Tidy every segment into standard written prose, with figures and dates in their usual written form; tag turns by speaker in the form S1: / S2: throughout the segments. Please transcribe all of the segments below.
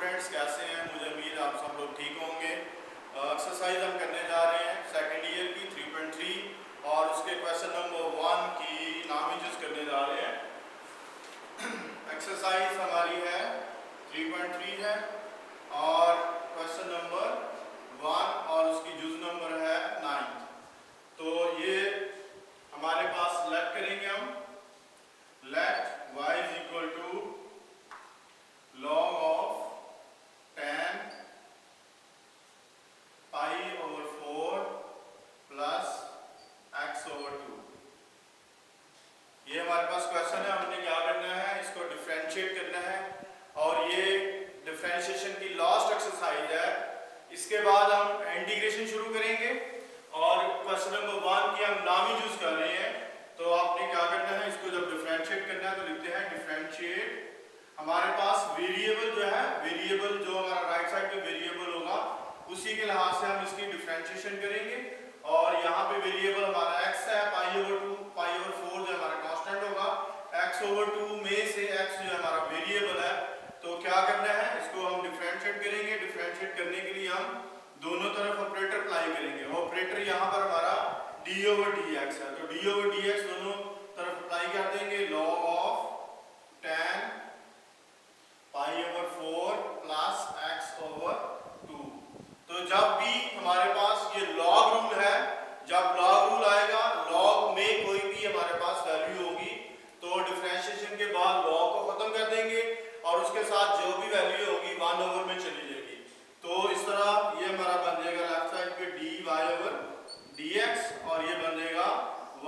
S1: Students, कैसे हैं? मुझे उम्मीद आप सब लोग ठीक होंगे। एक्सरसाइज हम करने जा रहे हैं सेकेंड ईयर की 3.3 और उसके क्वेश्चन नंबर 1 की नाम यूज करने जा रहे हैं। एक्सरसाइज हमारी है 3.3 है और क्वेश्चन नंबर 1 और उसकी जुज नंबर है 9। तो ये हमारे पास लेट करेंगे हम। Let y is equal to log of tan pi over 4 plus x over 2। ये हमारे पास क्वेश्चन है, हमने क्या करना है, इसको डिफरेंशिएट करना है और ये डिफरेंशिएशन की लास्ट एक्सरसाइज है। इसके बाद हम इंटीग्रेशन शुरू करेंगे और क्वेश्चन नंबर 1 की हम नाम ही यूज कर रहे हैं। तो आपने क्या करना है, इसको जब डिफरेंशिएट करना है तो लिखते हैं डिफरेंशिएट। हमारे पास वेरिएबल जो है, वेरिएबल जो हमारा राइट साइड पे वेरिएबल होगा उसी के लिहाज से हम इसकी डिफरेंशिएशन करेंगे। और यहाँ पे वेरिएबल हमारा x है, पाई ओवर 2, पाई ओवर 4 जो हमारा कांस्टेंट होगा, x ओवर 2 में से x जो हमारा वेरिएबल है। तो क्या करना है, इसको हम डिफरेंशिएट करेंगे। डिफरेंशिएट करने के लिए हम दोनों तरफ ऑपरेटर अप्लाई करेंगे। ऑपरेटर यहाँ पर हमारा d ओवर dx है, तो d ओवर dx दोनों तरफ अप्लाई कर देंगे। log of tan pi over 4 plus x over 2। तो जब भी हमारे पास ये लॉग रूल है, जब लॉग रूल आएगा, लॉग में कोई भी हमारे पास वैल्यू होगी तो डिफरेंशिएशन के बाद लॉग को खत्म कर देंगे और उसके साथ जो भी वैल्यू होगी 1 ओवर में चली जाएगी। तो इस तरह ये हमारा बन जाएगा लेफ्ट साइड पे dy ओवर dx और ये बन जाएगा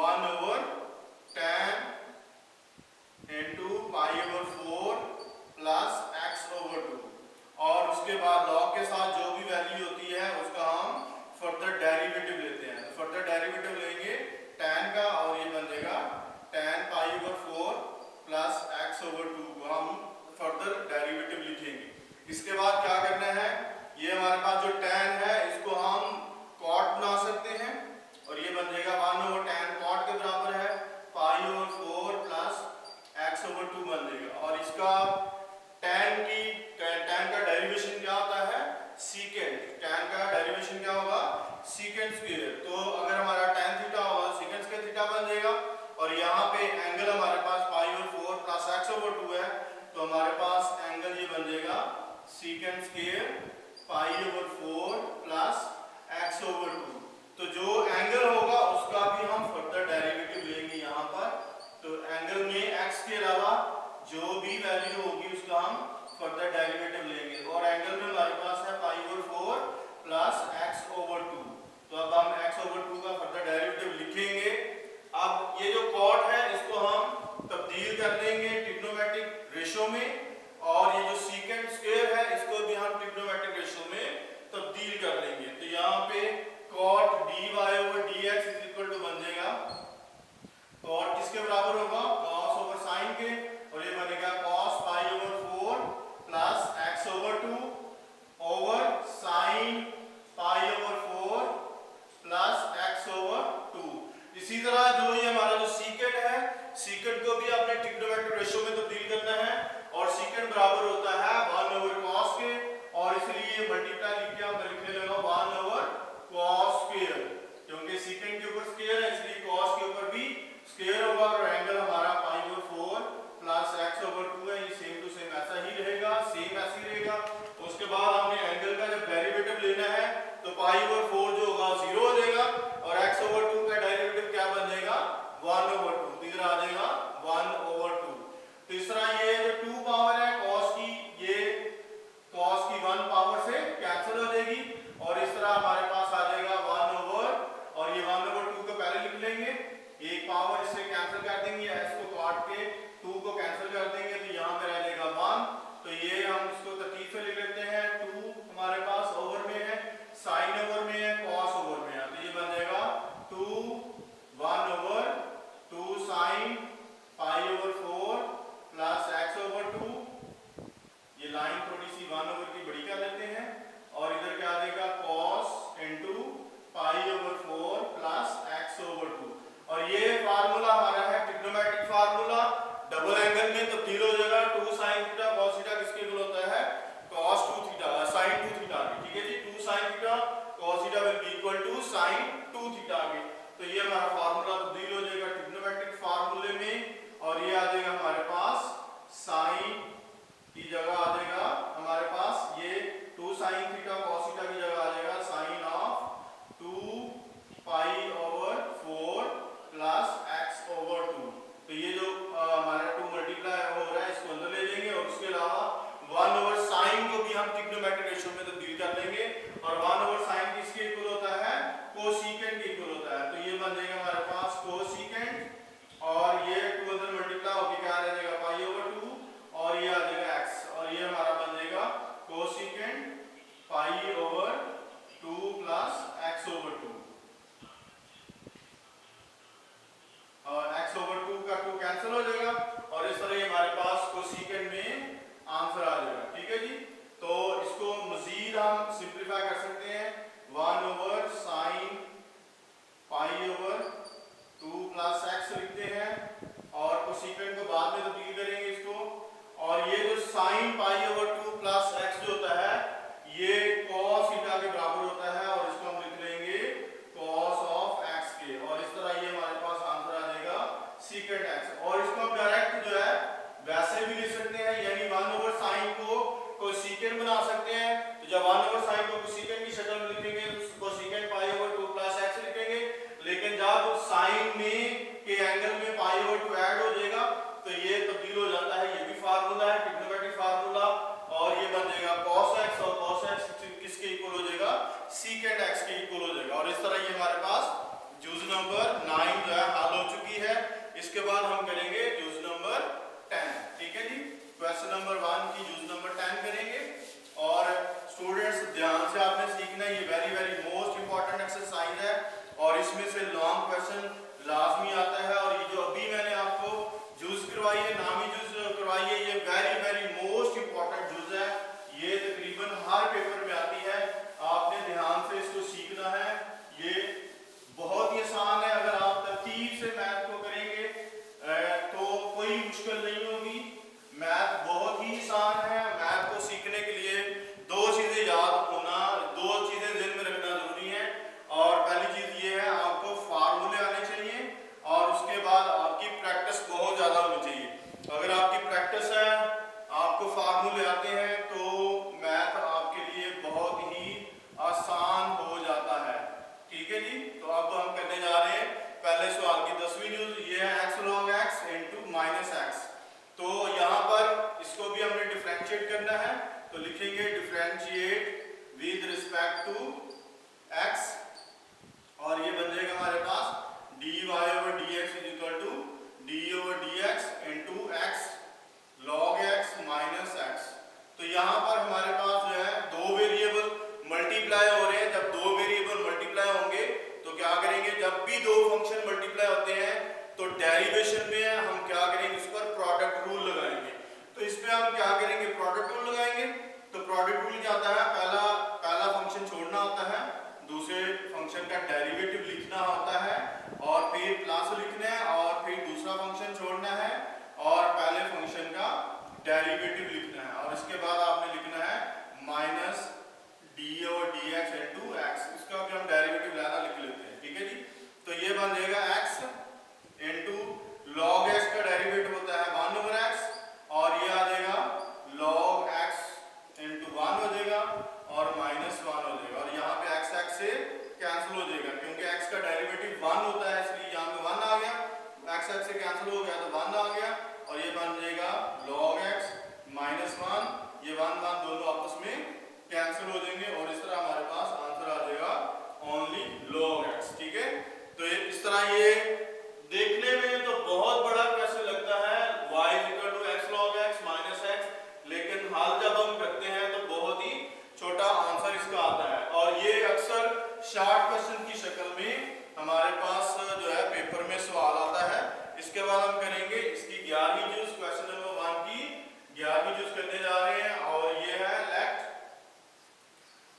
S1: 1 ओवर tan इनटू पाई ओवर 4 प्लस x ओवर 2। और उसके बाद लॉग के साथ जो भी वैल्यू होती है उसका हम फर्दर डेरिवेटिव लेते हैं। फर्दर डेरिवेटिव लेंगे tan का और ये बन जाएगा tan पाई ओवर 4 प्लस x ओवर 2 को हम फर्दर डेरिवेटिव लिखेंगे। इसके बाद क्या करना है, ये हमारे पास जो tan है इसको हम cot बना सकते हैं और ये बन जाएगा 1 ओवर tan cot के बराबर है पाई ओवर 4 प्लस x ओवर 2 बन जाएगा। और इसका tan का डेरिवेशन क्या होता है, सीकेंट। tan का डेरिवेशन क्या होगा, सीकेंट स्क्वायर। तो अगर हमारा tan थीटा होगा सीकेंट स्क्वायर थीटा बन जाएगा। और यहाँ पे एंगल हमारे पास pi over 4 plus x over 2 है, तो हमारे पास एंगल ये बन जाएगा secant square pi over 4 plus x over 2। तो जो एंगल होगा उसका भी हम फर्दर डेरिवेटिव लेंगे यहाँ पर। तो एंगल में x के अलावा जो भी वैल्यू होगी उसका हम फर्दर डेरिवेटिव लेंगे और एंगल में हमारे पास है पाई ओवर 4 प्लस x ओवर 2। तो अब हम x ओवर 2 का फर्दर डेरिवेटिव लिखेंगे। अब ये जो कॉट है इसको हम तब्दील कर देंगे ट्रिग्नोमेट्रिक रेशो में और ये जो सीकेंट स्क्वायर है इसको भी हम ट्रिग्नोमेट्रिक रेशो में तब्दील कर देंगे। तो यहाँ पे cot dy over dx is equal to बन जाएगा, कॉट किसके बराबर होगा, cos ओवर sin के, और ये बनेगा cos पाई over 4 plus x over 2 over sin पाई ओवर 4 प्लस x ओवर 2। इसी तरह जो ये हमारा जो सीकेंट है, सीकेंट को भी आपने ट्रिग्नोमेट्रिक रेशो में तब्दील करना है और सीकेंट बराबर होता है 1 ओवर cos के और इसलिए मल्टीप्लाई लिख के हम लिखने लगा 1 ओवर cos स्क्वायर, क्योंकि सीकेंट के ऊपर स्क्वायर है इसलिए cos के ऊपर भी स्क्वायर होगा। और एंगल हमारा पाई ओवर 4 प्लस x ओवर 2 है, ये सेम टू सेम ऐसा ही रहेगा, सेम ऐसे ही रहेगा। उसके बाद हमने एंगल का जब डेरिवेटिव लेना है तो पाई ओवर 4 जो होगा 0 हो जाएगा और x ओवर 2 का डेरिवेटिव क्या बन जाएगा 1 ओवर 2, इधर आ जाएगा 1 ओवर 2। तो इस तरह ये जो 2 पावर है cos की, ये cos की 1 पावर से कैंसिल हो जाएगी और इस तरह हमारे पास आ जाएगा 1 ओवर, और ये 1 ओवर 2 को पहले लिख लेंगे, एक पावर इससे कैंसिल कर देंगे, s को काट के 2 को कैंसिल कर देंगे तो यहाँ पे रह जाएगा 1। तो ये हम इसको तरतीब से लिख लेते हैं, 2 हमारे पास ओवर में है, साइन ओवर में है, cos ओवर में है, तो ये बन जाएगा 2 1 over 2 sine pi over 4 plus x over 2। ये लाइन थोड़ी सी 1 ओवर की बड़ी कर लेते हैं और इधर क्या आ जाएगा cos इनटू पाई ओवर 4 प्लस x ओवर 2। और ये फार्मूला हमारा है ट्रिग्नोमेट्रिक फार्मूला, डबल एंगल में तब्दील हो जाएगा। 2 sin थीटा cos थीटा किसके इक्वल होता है, cos 2 हम ट्रिग्नोमेट्रिक रेशियो में तब्दील कर लेंगे और 1/sin किसके इक्वल होता है, कोसेकेंट के इक्वल होता है। तो ये बन जाएगा हमारे पास कोसेकेंट और ये 2 अंदर मल्टीप्लाई होकर क्या आ जाएगा पाई/2 और ये आ जाएगा x और ये हमारा बन जाएगा कोसेकेंट पाई/2 प्लस x/2 और x/2 का 2 कैंसिल हो जाएगा और इस तरह हमारे पास कोसेकेंट में आंसर आ जाएगा। ठीक है जी, तो इसको मजीद हम सिंपलीफाई कर सकते हैं 1/sin पाई/2 प्लस x लिखते हैं और कोसेकेंट को बाद में तब्दील करेंगे इसको और ये जो sin पाई/2 प्लस x जो होता है ये cos थीटा के बराबर होता है और इसको हम लिख लेंगे cos ऑफ x के और इस तरह ये हमारे पास आंसर आ जाएगा secant x और इसको हम डायरेक्ट जो है वैसे भी लिख सकते हैं यानी 1/sin को कोसेकेंट बना सकते हैं। तो जब 1/sin को कोसेकेंट की शक्ल में लिखेंगे तो कोसेकेंट पाई/2 प्लस x लिखेंगे, लेकिन जब sin में के एंगल में पाई/2 ऐड हो जाएगा तो ये तब्दील हो जाता है, ये भी फार्मूला है ट्रिग्नोमेट्रिक फार्मूला और ये बन जाएगा cos x और cos x किसके इक्वल हो जाएगा secant x के इक्वल हो जाएगा और इस तरह ये हमारे पास जूज नंबर 9 जो है हल हो चुकी है। इसके बाद हम करेंगे जूज नंबर 10। ठीक है जी, क्वेश्चन नंबर 1 की जूज नंबर 10 करेंगे और स्टूडेंट्स ध्यान से आपने सीखना है, ये वेरी मोस्ट इंपॉर्टेंट एक्सरसाइज है और इसमें से लॉन्ग क्वेश्चन लाजमी आता है और ये जो अभी मैंने आपको जूज करवाई है, नामी जूज करवाई है, ये वेरी मोस्ट इंपॉर्टेंट जूज है। ये तकरीबन हर पेपर में आती है, आपने ध्यान से इसको सीखना है। ये बहुत ही आसान है, अगर आप तरतीब से मैथ को करेंगे तो कोई मुश्किल नहीं होगी। मैथ बहुत ही आसान है। मैथ को सीखने के लिए दो चीजें याद होना, दो चीजें दिल में रखना जरूरी है और पहली चीज ये है आपको फार्मूले आने चाहिए और उसके बाद आपकी प्रैक्टिस बहुत ज्यादा होनी चाहिए। अगर आपकी प्रैक्टिस है, आपको फार्मूले आते हैं तो मैथ आपके लिए बहुत ही आसान हो जाता है। ठीक है जी, तो अब हम करने जा रहे हैं पहले सवाल की 10वीं न्यूज। ये है x log x into -x। तो यहाँ पर इसको भी हमने डिफरेंशिएट करना है तो लिखेंगे differentiate with respect to x और ये बन जाएगा हमारे पास dy/dx is equal to d/dx into x log x minus x। तो यहाँ पर हमारे पास जो है दो वेरिएबल मल्टीप्लाई हो रहे हैं। जब दो वेरिएबल मल्टीप्लाई होंगे तो क्या करेंगे, जब भी दो फंक्शन मल्टीप्लाई होते हैं तो डेरिवेशन में हम क्या करेंगे, इस पर प्रोडक्ट रूल लगाएंगे। तो इस पे हम क्या करेंगे, प्रोडक्ट रूल लगाएंगे। तो प्रोडक्ट रूल क्या होता है, पहला फंक्शन छोड़ना होता है, दूसरे फंक्शन का डेरिवेटिव लिखना होता है और फिर प्लस लिखना है और फिर दूसरा फंक्शन छोड़ना है और पहले फंक्शन का डेरिवेटिव लिखना है और इसके बाद आपने लिखना है माइनस d/dx into x। इसका भी हम डेरिवेटिव लेना लिख लेते हैं। ठीक है जी, तो ये बन जाएगा x into log x का डेरिवेटिव होता है 1/x और ये आ जाएगा log x into 1 हो जाएगा और -1 हो जाएगा और यहाँ पे x से कैंसिल हो जाएगा क्योंकि x का डेरिवेटिव 1 होता है, इसलिए यहाँ पे 1 आ गया, x से कैंसिल हो गया तो 1 आ गया और ये बन जाएगा log x -1। ये 1 दोनों आपस में कैंसिल हो जाएंगे और इस तरह हमारे पास आंसर आ जाएगा ओनली log x। ठीक है, तो इस तरह ये देखने में तो बहुत बड़ा क्वेश्चन लगता है y x log x -x, लेकिन हाल जब हम करते हैं तो बहुत ही छोटा आंसर इसका आता है और ये अक्सर शॉर्ट क्वेश्चन की शक्ल में हमारे पास जो है पेपर में सवाल आता है। इसके बाद हम करेंगे इसकी 11वीं जूज, क्वेश्चन नंबर 1 की 11वीं जूज करने जा रहे हैं और ये है let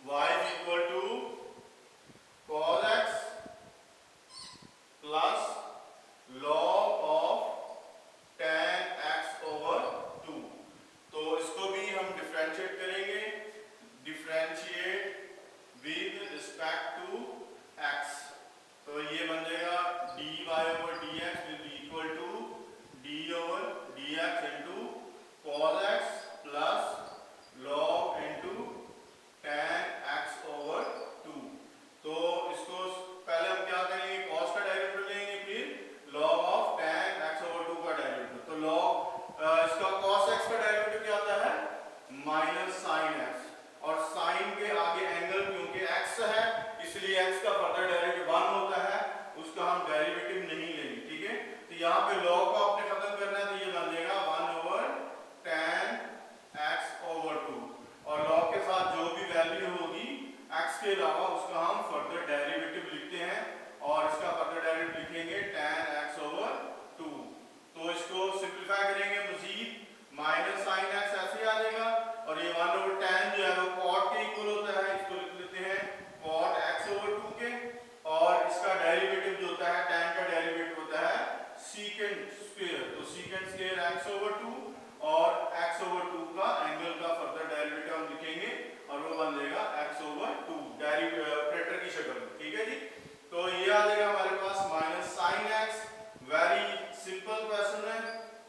S1: y is equal to cos x plus log of tan x/2। तो इसको भी हम डिफरेंशिएट करेंगे, differentiate with respect to x। तो ये बन जाएगा dy/dx will be equal to d/dx into cos x plus log into tan x/2। तो इसको पहले हम क्या करेंगे, cos का डेरिवेटिव लेंगे फिर log of tan x/2 का डेरिवेटिव। तो log इसका cos x का डेरिवेटिव क्या आता है, -sin x। इसका हम फर्दर डेरिवेटिव लिखते हैं और इसका फर्दर डेरिवेटिव लिखेंगे tan x ओवर 2। तो इसको सिंपलीफाई करेंगे मजीद माइनस साइन x ऐसे आ जाएगा और ये 1 ओवर tan जो है वो cot के इक्वल होता है, इसको लिख लेते हैं cot x ओवर 2 के, और इसका डेरिवेटिव जो होता है tan का डेरिवेटिव होता है secant स्क्वायर, तो secant स्क्वायर x ओवर 2 और x ओवर 2 का एंगल का फर्दर डेरिवेटिव हम लिखेंगे और वो बन जाएगा x ओवर 2 ऑपरेटर की शक्ल में। ठीक है जी, तो ये आ जाएगा हमारे पास minus sine x। Very simple question है,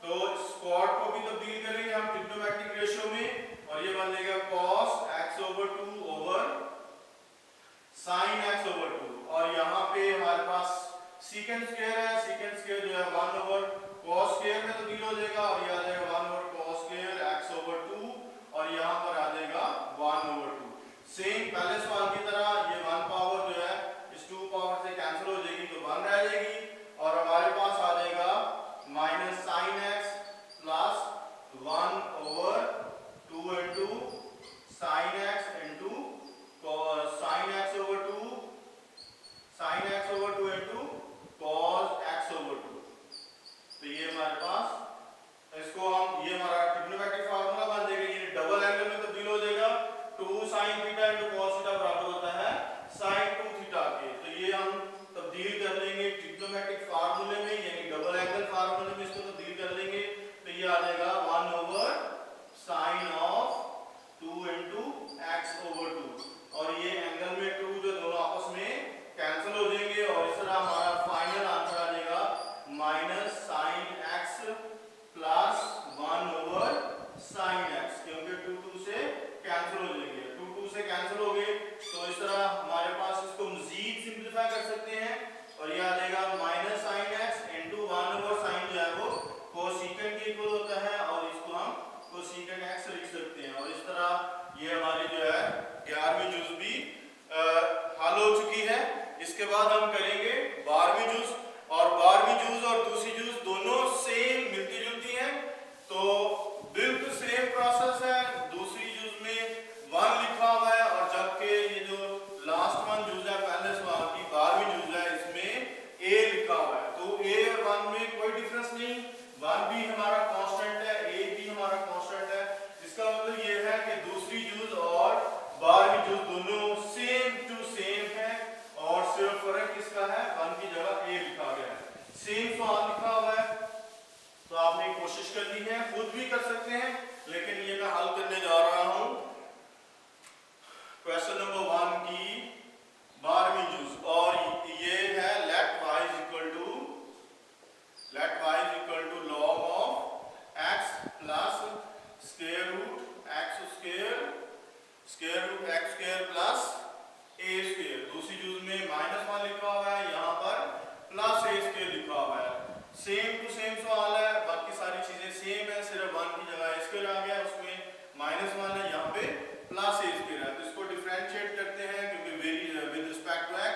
S1: तो स्क्वाड को भी तब्दील करेंगे हम ट्रिग्नोमेट्रिक रेशियो में और ये बन जाएगा cos x over 2 over sin x over 2, और यहाँ पे हमारे पास secant स्क्वायर है, secant स्क्वायर जो है 1 ओवर cos स्क्वायर में तब्दील हो जाएगा और ये आ जाएगा 1 over cos square x over 2 और यहाँ पर आ जाएगा 1 ओवर 2। सेम पहले सवाल की तरह ये 1 पावर जो है इस 2 पावर से कैंसिल हो जाएगी तो 1 रह जाएगी और हमारे पास आ जाएगा minus sine x plus 1 over 2 into sine x into sine x over 2 sine x over 2 into cos x over 2। तो ये हमारे पास इसको हम ये हमारा ट्रिग्नोमेट्रिक फार्मूला बन जाएगा, ये डबल एंगल में तब्दील हो जाएगा 2 sin theta into cos theta बराबर होता है sin 2 थीटा के। तो ये हम तब्दील कर लेंगे ट्रिग्नोमेट्रिक फार्मूले में, यानी डबल एंगल फार्मूले में इसको तब्दील कर लेंगे तो ये आ जाएगा 1 over sin of 2 into x over 2 और ये एंगल में 2 जो दोनों आपस में कैंसिल हो जाएंगे और इस तरह हमारा फाइनल आंसर आ जाएगा minus sine x plus 1 over sine x, क्योंकि 2 से कैंसिल हो जाएंगे, 2 से कैंसिल हो गए तो इस तरह हमारे पास इसको मजीद सिंपलीफाई कर सकते हैं और ये आ जाएगा minus sine x into 1 over sine जो है वो कोसिकेंट के इक्वल होता है और इसको हम कोसिकेंट x लिख सकते हैं। और इस तरह ये हमारी जो है 11वीं जुज भी हल हो चुकी है। इसके बाद हम करेंगे 12वीं जुज, और 12वीं जुज और दूसरी जुज दोनों सेम मिलती जुलती हैं, तो बिल्कुल सेम प्रोसेस है। दूसरी जुज में 1 लिखा हुआ है और जबकि ये जो लास्ट वन जुज है पहले सवाल की 12वीं जुज है इसमें a लिखा हुआ है, तो a और 1 में कोई डिफरेंस नहीं, 1 भी हमारा कांस्टेंट है, a भी हमारा कांस्टेंट है। इसका मतलब ये है कि दूसरी जुज और 12वीं जुज दोनों सेम टू सेम है और सिर्फ फर्क किसका है, 1 की जगह a लिखा गया है। सेम सवाल लिखा हुआ है तो आपने कोशिश करनी है, खुद भी कर सकते हैं, लेकिन ये मैं हल करने जा रहा हूं क्वेश्चन नंबर 1 की 12वीं जुज, और ये है let y equal to log of x plus square root x square plus a square. दूसरी जुज में -1 लिखा हुआ है, यहाँ पर प्लस a स्क्वायर लिखा हुआ है। सेम टू सेम सवाल है, बाकी सारी चीजें सेम है, सिर्फ 1 की जगह a स्क्वायर आ गया, उसमें -1 है, यहाँ पे प्लस a स्क्वायर है। तो इसको डिफरेंशिएट करते हैं क्योंकि विद रिस्पेक्ट टू x,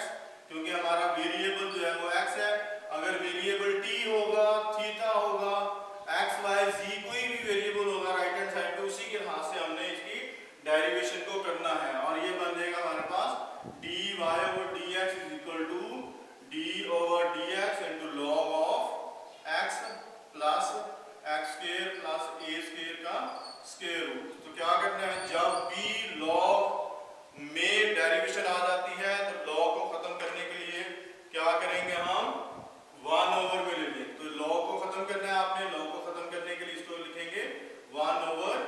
S1: क्योंकि हमारा वेरिएबल जो है वो x है। अगर वेरिएबल t होगा, थीटा होगा, x y z कोई भी वेरिएबल होगा राइट हैंड साइड पे, उसी के हाथ से हमने इसकी डेरिवेशन को करना है और ये बन जाएगा हमारे पास dy over dx is equal to d over dx into log of x plus x square plus a square का स्क्वायर रूट। तो क्या करना है, जब भी log में डेरिवेशन आ जाती है तो log को खत्म करने के लिए क्या करेंगे, हम 1 ओवर में ले लेंगे। तो log को खत्म करना है आपने, log को खत्म करने के लिए इसको लिखेंगे 1 over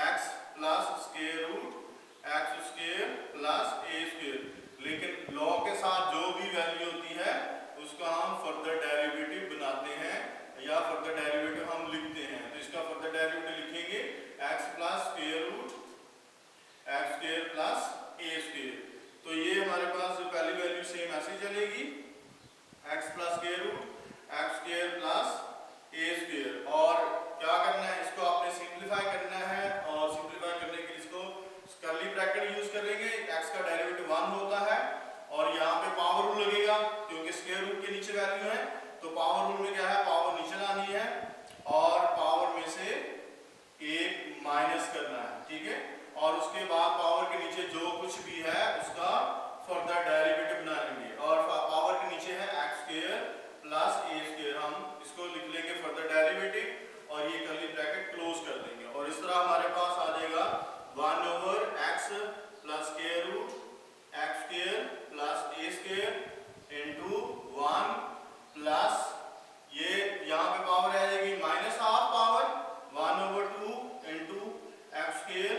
S1: x plus square root x square plus a square, लेकिन log के साथ जो भी वैल्यू होती है उसका हम फर्दर डेरिवेटिव बनाते हैं या फर्दर डेरिवेटिव हम लिखते हैं। तो इसका फर्दर डेरिवेटिव लिखेंगे x plus square root x square plus a square. तो ये हमारे पास जो पहली वैल्यू सेम ऐसे चलेगी, x plus square root x square plus a square, और क्या करना है, इसको आपने सिंपलीफाई करना है और सिंपलीफाई करने के लिए इसको कर्ली ब्रैकेट यूज करेंगे। x का डेरिवेटिव 1 होता है और यहाँ पे पावर रूल लगेगा क्योंकि स्क्वायर रूट के नीचे वैल्यू है, तो पावर रूल में क्या है, पावर नीचे लानी है और पावर में से 1 माइनस करना है, ठीक है, और उसके बाद पावर के नीचे जो कुछ भी है उसका फर्दर डेरिवेटिव बना लेंगे और पावर के नीचे है x square plus A square, हम इसको लिख लेंगे फर्दर डेरिवेटिव और ये कर्ली ब्रैकेट क्लोज कर देंगे और इस तरह हमारे पास आ जाएगा 1 over X plus square root X square plus A square into 1 plus ये यहाँ पे पावर आ जाएगी minus half power 1 over 2 into X square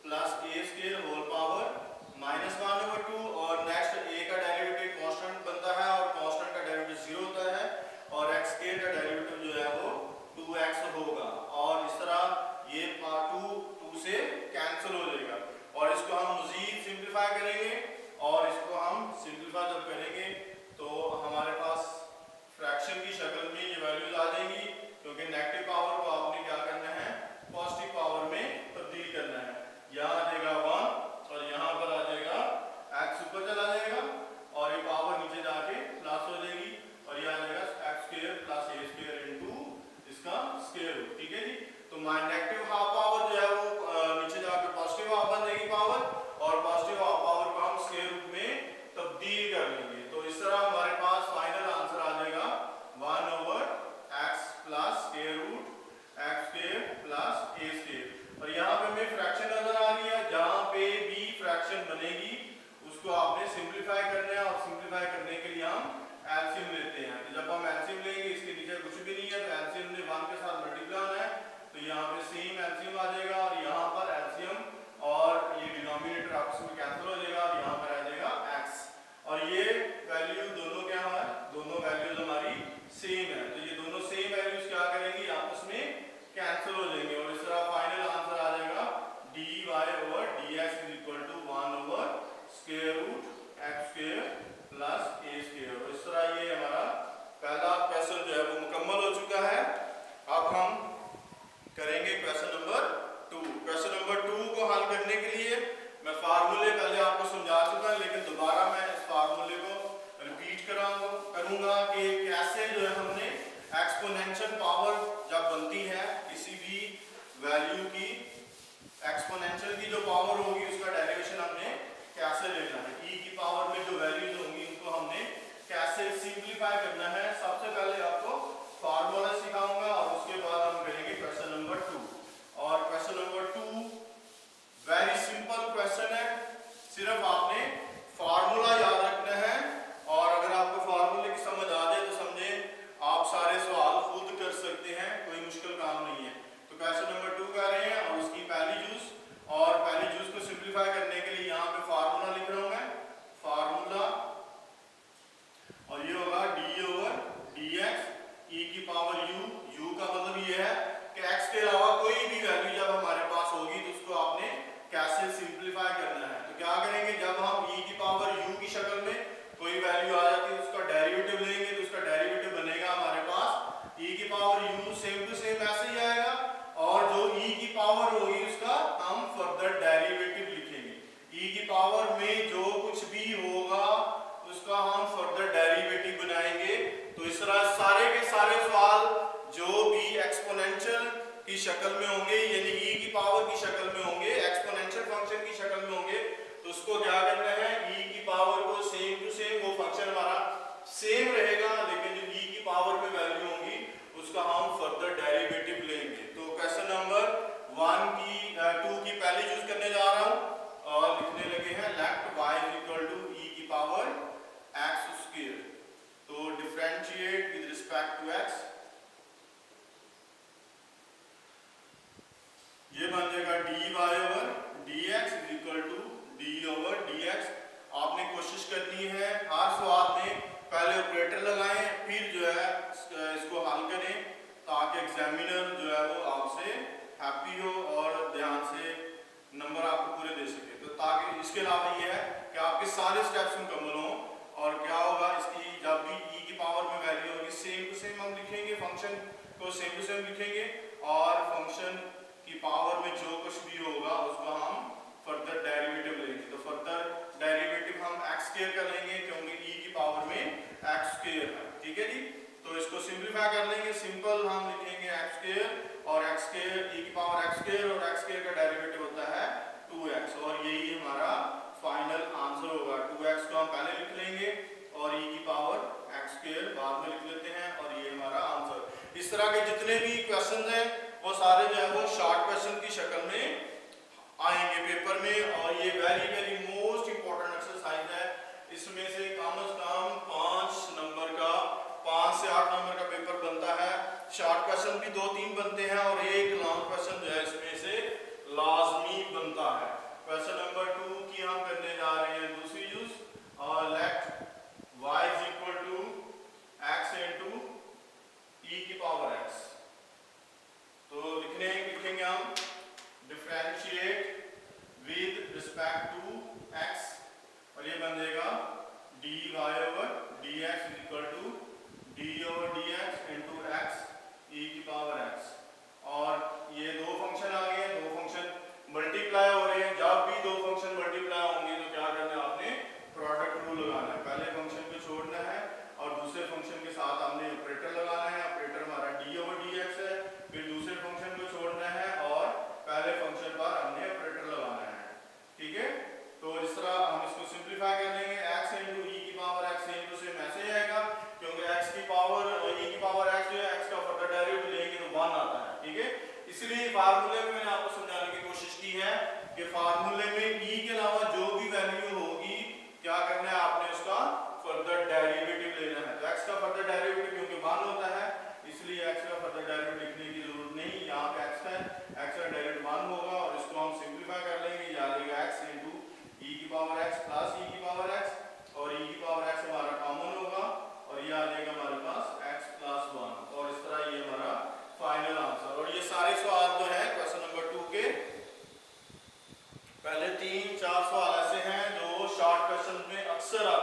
S1: plus A square whole power minus 1 over 2 और नेक्स्ट ए का डेरिवेटिव कांस्टेंट बनता है और कांस्टेंट का डेरिवेटिव 0 होता है और एक्स स्क्वायर का डेरिवेटिव जो है वो 2x होगा और इस तरह ये 2 से कैंसिल हो जाएगा और इसको हम मजीद सिंप्लीफाई करेंगे और इसको हम सिंप्लीफाई जब करेंगे तो हमारे पास फ्रैक्शन की शक्ल में ये वैल्यूज आ जाएंगी क्योंकि नेगेटिव पावर को आपने क्या करना है पॉजिटिव पावर में तब्दील करना है। यहाँ आ जाएगा 1 और यहाँ पर आ जाएगा x ऊपर चला जाएगा और ये पावर नीचे जाके प्लस हो जाएगी और ये आ जाएगा x square plus a square into इसका स्क्वायर रूट। ठीक है जी, तो नेगेटिव हाफ पावर जो है वो नीचे जाके पॉजिटिव हाफ बन जाएगी पावर और पॉजिटिव हाफ पावर को हम स्क्वायर रूट में तब्दील कर लेंगे। तो इस तरह हमारे पास फाइनल आंसर आ जाएगा 1 over x plus square root x square plus a square और यहाँ पे हमें फ्रैक्शन नजर आ रही है, जहाँ पे भी फ्रैक्शन बनेगी उसको आपने सिंप्लीफाई करना है और सिंप्लीफाई करने के लिए हम एलसीएम लेते हैं। तो जब हम एलसीएम लेंगे इसके नीचे कुछ भी नहीं है तो एलसीएम ने 1 के साथ मल्टीप्लाई होना है तो यहाँ पे सेम एलसीएम आ जाएगा और यहाँ पर एलसीएम और ये डिनोमिनेटर आपस में कैंसिल हो जाएगा और यहाँ पर आ जाएगा x और ये वैल्यू दोनों क्या है दोनों वैल्यूज हमारी सेम है तो ये दोनों सेम वैल्यूज क्या करेंगी आपस में कैंसिल हो जाएंगे और इस तरह फाइनल आंसर आ जाएगा dy over dx is equal to 1 over square root x square plus a square. और इस तरह ये हमारा पहला क्वेश्चन जो है वो मुकम्मल हो चुका है। अब हम करेंगे क्वेश्चन नंबर 2। क्वेश्चन नंबर 2 को हल करने के लिए मैं फार्मूले पहले आपको समझा चुका लेकिन दोबारा मैं इस फार्मूले को रिपीट करूंगा कि कैसे जो है हमने एक्सपोनेंशियल पावर जब बनती है किसी भी वैल्यू की एक्सपोनेंशियल की जो पावर होगी उसका डेरिवेशन हमने कैसे लेना है, e की पावर में जो वैल्यूज होंगी उनको हमने कैसे सिंप्लीफाई करना है। सबसे पहले आपको फार्मूला सिखाऊंगा और उसके बाद हम करेंगे क्वेश्चन नंबर 2 और question number 2 very simple question है, सिर्फ आपने फार्मूला याद रखना है और अगर आपको फार्मूले की समझ आ जाए तो समझे आप सारे सवाल खुद कर सकते हैं, कोई मुश्किल काम नहीं है। तो क्वेश्चन नंबर 2 कर रहे हैं और उसकी पहली जूस और पहली जूस को सिंप्लीफाई करने के लिए यहाँ पे फार्मूला लिख रहा हूँ मैं, फार्मूला और ये होगा d ओवर dx e की पावर u का मतलब ये है कि x के अलावा कोई भी वैल्यू जब हमारे पास होगी तो उसको आपने कैसे सिंप्लीफाई करना है। तो क्या करेंगे, जब हम e की पावर u की शक्ल में कोई वैल्यू आ जाती है उसका डेरिवेटिव लेंगे तो उसका डेरिवेटिव बनेगा हमारे पास e की power u same to same ऐसे ही आएगा और जो e की पावर होगी उसका हम फर्दर डेरिवेटिव लिखेंगे। e की पावर में जो कुछ भी होगा उसका हम फर्दर डेरिवेटिव बनाएंगे। तो इस तरह सारे के सारे सवाल जो भी एक्सपोनेंशियल की शक्ल में होंगे यानी e की पावर की शक्ल में होंगे, एक्सपोनेंशियल फंक्शन की शक्ल में होंगे तो उसको क्या करना है e की पावर को सेम टू सेम, वो फंक्शन हमारा सेम रहेगा लेकिन जो e की पावर में वैल्यू होंगी उसका हम फर्दर डेरिवेटिव लेंगे। तो क्वेश्चन नंबर 2 की पहली यूज करने जा रहा हूं और लिखने लगे हैं let y equal to e की पावर x स्क्वायर। तो differentiate with respect to x, ये बन जाएगा dy over dx is equal to d over dx। आपने कोशिश करनी है हर सवाल में पहले ऑपरेटर लगाएं फिर जो है इसको हल करें ताकि एग्जामिनर जो है वो आपसे हैप्पी हो और ध्यान से नंबर आपको पूरे दे सके। तो ताकि इसके अलावा ये है कि आपके सारे स्टेप्स मुकम्मल हों और क्या होगा इसकी जब भी e की पावर में वैल्यू होगी सेम टू सेम हम लिखेंगे, फंक्शन को सेम टू सेम लिखेंगे और फंक्शन की पावर में जो कुछ भी होगा उसका हम फर्दर डेरिवेटिव लेंगे। तो फर्दर डेरिवेटिव हम x स्क्वायर कर लेंगे क्योंकि e की पावर में x स्क्वायर है। ठीक है जी, तो इसको सिंप्लीफाई कर लेंगे, सिंपल हम लिखेंगे x स्क्वायर और x स्क्वायर e की पावर x स्क्वायर और x स्क्वायर का डेरिवेटिव होता है 2x और यही हमारा फाइनल आंसर होगा 2x पेपर में, और ये very very most important exercise है। इसमें से कम 5 नंबर का, 5 से 8 नंबर का पेपर बनता है। शॉर्ट क्वेश्चन भी 2-3 बनते हैं और एक लॉन्ग क्वेश्चन जो है इसमें से लाजमी बनता है। क्वेश्चन नंबर 2 की हम करने जा रहे हैं दूसरी यूज, और let y is equal to x into e की पावर x। तो लिखेंगे हम differentiate with respect to x, और ये बन जाएगा dy over dx is equal to d over dx into x e की पावर x। और ये दो फंक्शन आ गए हैं, दो फंक्शन मल्टीप्लाई हो रहे हैं। जब भी दो फंक्शन मल्टीप्लाई होंगे तो क्या करना है, आपने प्रोडक्ट रूल लगाना है। पहले फंक्शन को छोड़ना है और दूसरे फंक्शन के साथ हमने ऑपरेटर लगाना है। ऑपरेटर हमारा d ओवर dx है। फिर दूसरे फंक्शन को छोड़ना है और पहले फंक्शन पर हमने ऑपरेटर लगाना है। ठीक है, तो इस तरह हम इसको सिंपलीफाई कर लेंगे। x इंटू e की पावर x इंटू से मैसेज आएगा, क्योंकि x की पावर e की पावर x जो है, x का फर्दर डेरिवेटिव लेंगे तो 1 आता है। ठीक है, इसलिए फार्मूले में मैंने आपको समझाने की कोशिश की है कि फार्मूले में e के अलावा जो भी वैल्यू होगी क्या करना है, आपने उसका फर्दर डेरिवेटिव लेना है। तो x का फर्दर डेरिवेटिव क्योंकि 1 होता है, इसलिए x का फर्दर डेरिवेटिव लिखने की जरूरत नहीं। यहाँ पे x है, x का डेरिवेटिव 1 होगा और इसको हम सिंपलीफाई कर लेंगे। ये आ जाएगा x इंटू e की पावर x प्लस e की पावर x, और e की पावर x हमारा कॉमन होगा और ये आ जाएगा हमारे पास x प्लस 1, और इस तरह ये हमारा फाइनल आंसर। और ये सारे सवाल जो है क्वेश्चन नंबर 2 के पहले 3-4 सवाल ऐसे हैं जो शॉर्ट क्वेश्चन में अक्सर आते हैं।